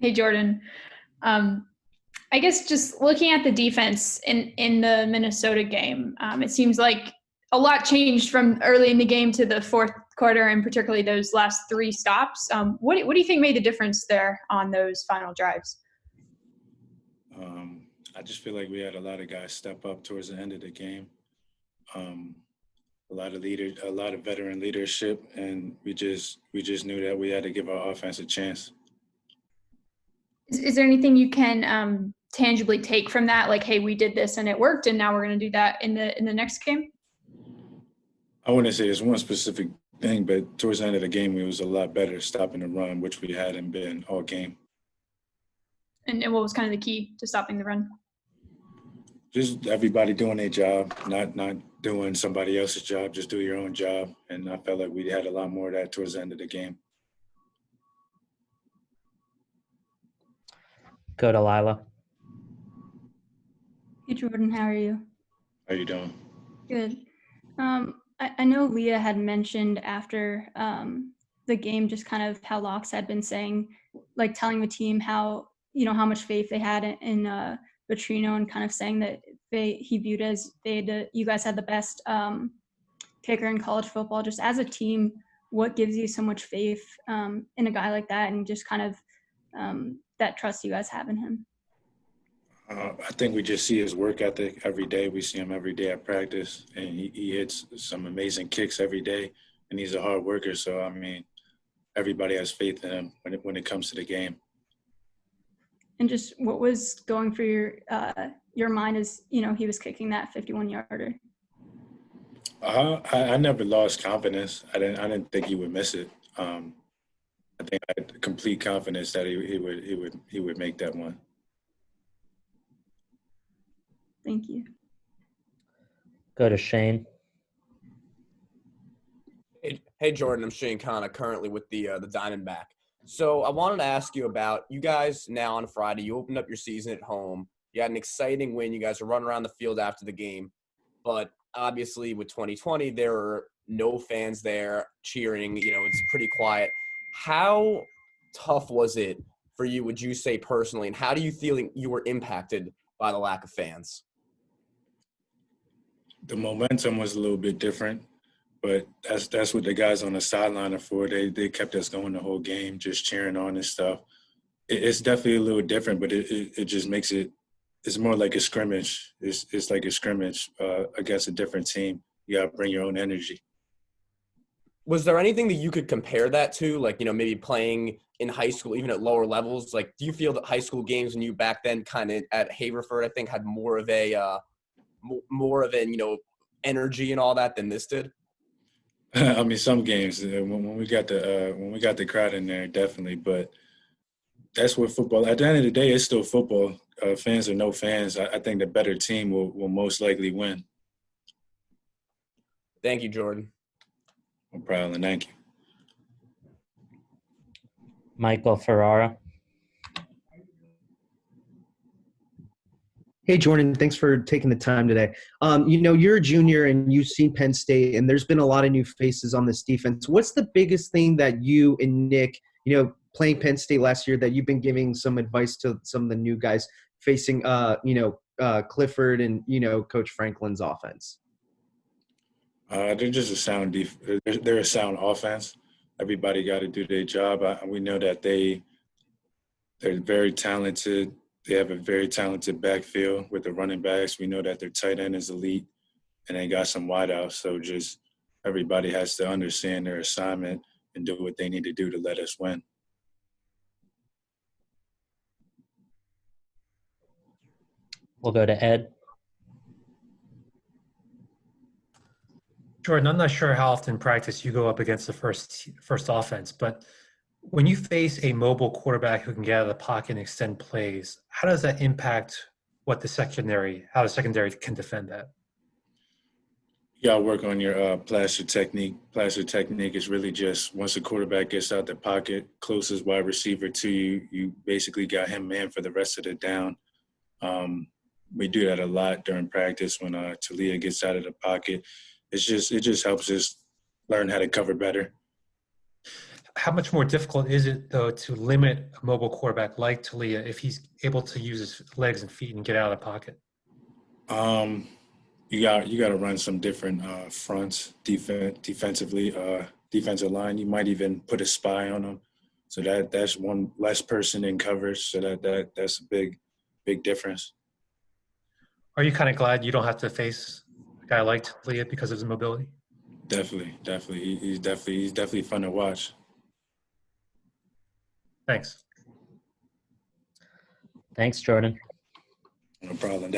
Hey, Jordan. Um, I guess just looking at the defense in the Minnesota game, it seems like a lot changed from early in the game to the fourth quarter, and particularly those last three stops. What do you think made the difference there on those final drives? I just feel like we had a lot of guys step up towards the end of the game. Um, a lot of veteran leadership, and we just knew that we had to give our offense a chance. Is there anything you can tangibly take from that? Like, hey, we did this and it worked, and now we're going to do that in the next game. I wouldn't say it's one specific thing, but towards the end of the game, we was a lot better stopping the run, which we hadn't been all game. And what was kind of the key to stopping the run? Just everybody doing their job, not doing somebody else's job. Just do your own job, and I felt like we had a lot more of that towards the end of the game. Go to Lila. Hey Jordan, how are you? How you doing? Good. I know Leah had mentioned after the game just kind of how Locks had been saying, like telling the team how how much faith they had in Petrino, and kind of saying that he viewed as you guys had the best kicker in college football. Just as a team, what gives you so much faith in a guy like that, and just kind of that trust you guys have in him? I think we just see his work ethic every day. We see him every day at practice, and he hits some amazing kicks every day, and he's a hard worker. So, I mean, everybody has faith in him when it comes to the game. And just what was going through your mind as he was kicking that 51-yarder? I never lost confidence. I didn't think he would miss it. I think I had complete confidence that he would make that one. Thank you. Go to Shane. Hey Jordan, I'm Shane Khanna, currently with the Diamondback. So I wanted to ask you about you guys now on Friday. You opened up your season at home. You had an exciting win. You guys are running around the field after the game. But obviously with 2020, there were no fans there cheering. It's pretty quiet. How tough was it for you, would you say personally, and how do you feel you were impacted by the lack of fans? The momentum was a little bit different, but that's what the guys on the sideline are for. They kept us going the whole game, just cheering on and stuff. It's definitely a little different, but it just makes it. It's more like a scrimmage. It's like a scrimmage against a different team. You got to bring your own energy. Was there anything that you could compare that to, like maybe playing in high school, even at lower levels? Like, do you feel that high school games when you back then kind of at Haverford, I think, had more of an energy and all that than this did? I mean, some games when we got the crowd in there, definitely. But that's what football. At the end of the day, it's still football. Fans or no fans, I think the better team will most likely win. Thank you, Jordan. No problem. Thank you. Michael Ferrara. Hey, Jordan, thanks for taking the time today. You're a junior and you've seen Penn State, and there's been a lot of new faces on this defense. What's the biggest thing that you and Nick, playing Penn State last year, that you've been giving some advice to some of the new guys facing, Clifford and, Coach Franklin's offense? They're just a sound they're a sound offense. Everybody got to do their job. We know that they're very talented. They have a very talented backfield with the running backs. We know that their tight end is elite, and they got some wideouts. So just everybody has to understand their assignment and do what they need to do to let us win. We'll go to Ed. Jordan, I'm not sure how often in practice you go up against the first offense, but when you face a mobile quarterback who can get out of the pocket and extend plays, how does that impact how the secondary can defend that? You got to work on your plaster technique. Plaster technique is really just once the quarterback gets out the pocket, closest wide receiver to you, you basically got him man for the rest of the down. We do that a lot during practice when Talia gets out of the pocket. It just helps us learn how to cover better. how much more difficult is it though to limit a mobile quarterback like Talia if he's able to use his legs and feet and get out of the pocket? You got to run some different fronts defensively. Defensive line. You might even put a spy on them, so that's one less person in coverage. So that's a big difference. Are you kind of glad you don't have to face a guy like Talia because of his mobility? Definitely. He's definitely fun to watch. Thanks. Thanks, Jordan. No problem.